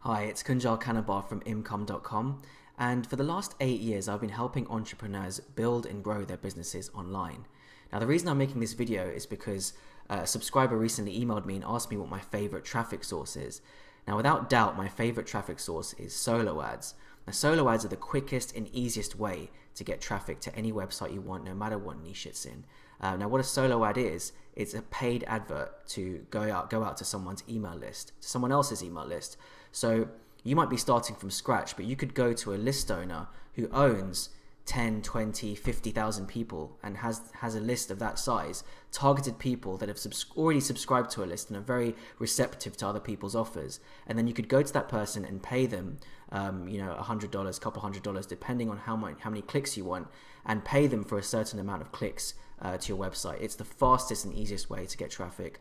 Hi, it's Kunjal Kanabar from imcome.com, and for the last 8 years I've been helping entrepreneurs build and grow their businesses online. Now the reason I'm making this video is because a subscriber recently emailed me and asked me what my favorite traffic source is. Now without doubt my favorite traffic source is solo ads. Now solo ads are the quickest and easiest way to get traffic to any website you want, no matter what niche it's in. Now what a solo ad is, it's a paid advert to go out to someone's email list, to someone else's email list. So you might be starting from scratch, but you could go to a list owner who owns 10, 20, 50,000 people and has a list of that size, targeted people that have already subscribed to a list and are very receptive to other people's offers. And then you could go to that person and pay them, $100, couple $100, depending on how many clicks you want, and pay them for a certain amount of clicks to your website. It's the fastest and easiest way to get traffic.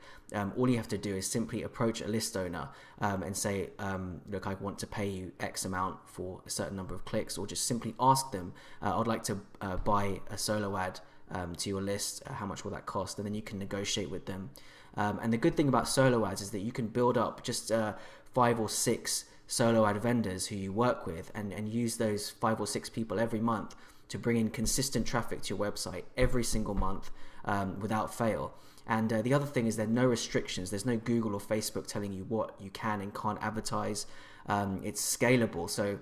All you have to do is simply approach a list owner and say, look, I want to pay you X amount for a certain number of clicks, or just simply ask them, I'd like to buy a solo ad to your list. How much will that cost? And then you can negotiate with them. And the good thing about solo ads is that you can build up just 5 or 6 solo ad vendors who you work with and use those 5 or 6 people every month to bring in consistent traffic to your website every single month without fail. And the other thing is there are no restrictions. There's no Google or Facebook telling you what you can and can't advertise. It's scalable. So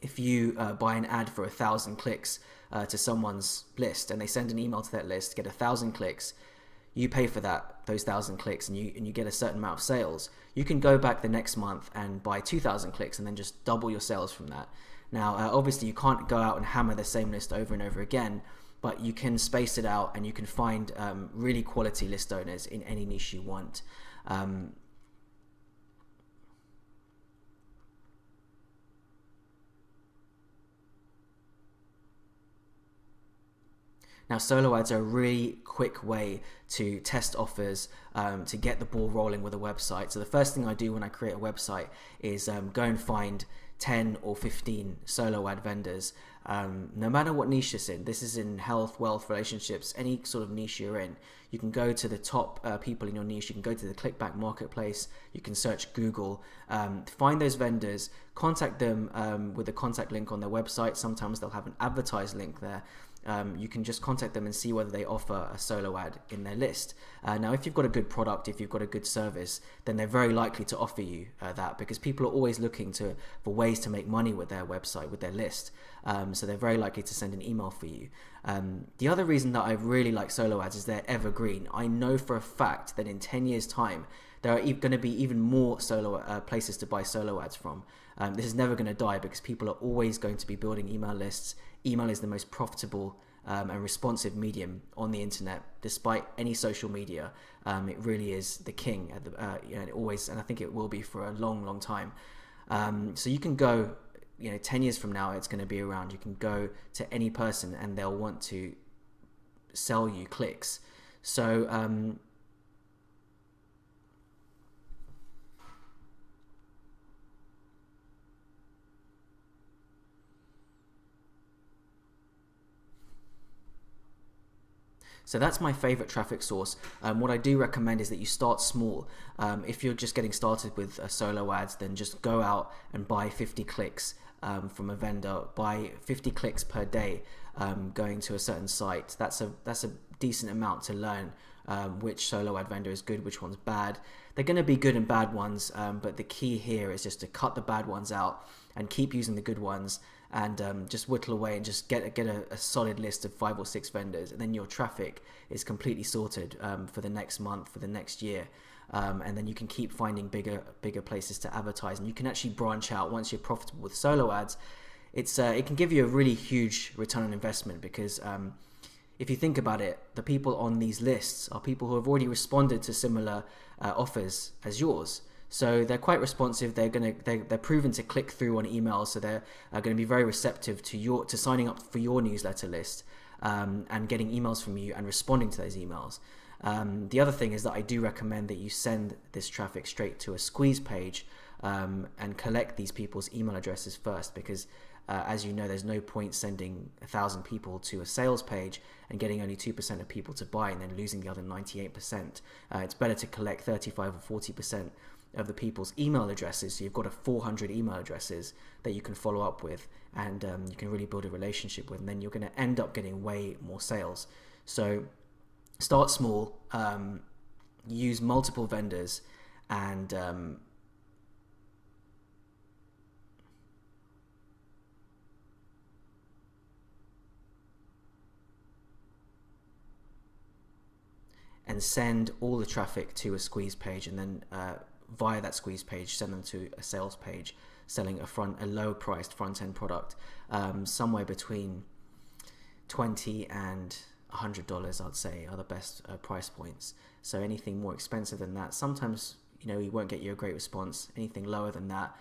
if you buy an ad for 1,000 clicks to someone's list and they send an email to that list, get 1,000 clicks, you pay for those 1,000 clicks and you get a certain amount of sales. You can go back the next month and buy 2,000 clicks and then just double your sales from that. Now, obviously you can't go out and hammer the same list over and over again, but you can space it out and you can find really quality list owners in any niche you want. Now, solo ads are a really quick way to test offers, to get the ball rolling with a website. So the first thing I do when I create a website is go and find 10 or 15 solo ad vendors, no matter what niche it's in. This is in health, wealth, relationships, any sort of niche you're in. You can go to the top people in your niche. You can go to the clickback marketplace. You can search Google, find those vendors, contact them with a contact link on their website. Sometimes they'll have an advertised link there. You can just contact them and see whether they offer a solo ad in their list. Now, if you've got a good product, if you've got a good service, then they're very likely to offer you that, because people are always looking for ways to make money with their website, with their list. So they're very likely to send an email for you. The other reason that I really like solo ads is they're evergreen. I know for a fact that in 10 years' time, there are going to be even more solo places to buy solo ads from. This is never going to die because people are always going to be building email lists. Email is the most profitable and responsive medium on the internet, despite any social media. It really is the king, and I think it will be for a long, long time. So you can go, 10 years from now, it's going to be around. You can go to any person and they'll want to sell you clicks. So So that's my favorite traffic source. What I do recommend is that you start small. If you're just getting started with solo ads, then just go out and buy 50 clicks from a vendor. Buy 50 clicks per day going to a certain site. That's a decent amount to learn which solo ad vendor is good, which one's bad. They're going to be good and bad ones, but the key here is just to cut the bad ones out and keep using the good ones, and just whittle away and just get a solid list of 5 or 6 vendors, and then your traffic is completely sorted for the next month, for the next year. And then you can keep finding bigger places to advertise, and you can actually branch out once you're profitable with solo ads. It can give you a really huge return on investment, because if you think about it, the people on these lists are people who have already responded to similar offers as yours. So they're quite responsive. They're proven to click through on emails, so they're going to be very receptive to signing up for your newsletter list and getting emails from you and responding to those emails. The other thing is that I do recommend that you send this traffic straight to a squeeze page and collect these people's email addresses first, because as you know, there's no point sending 1,000 people to a sales page and getting only 2% of people to buy and then losing the other 98%. It's better to collect 35 or 40% of the people's email addresses. So you've got 400 email addresses that you can follow up with, and you can really build a relationship with, and then you're going to end up getting way more sales. So start small, use multiple vendors, and send all the traffic to a squeeze page, and then via that squeeze page send them to a sales page selling a low priced front-end product, somewhere between $20 and $100, I'd say, are the best price points. So anything more expensive than that, sometimes you won't get you a great response. Anything lower than that,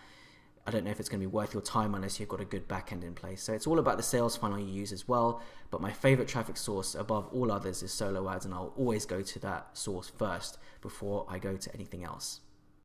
I don't know if it's going to be worth your time unless you've got a good backend in place. So it's all about the sales funnel you use as well. But my favorite traffic source above all others is solo ads, and I'll always go to that source first before I go to anything else.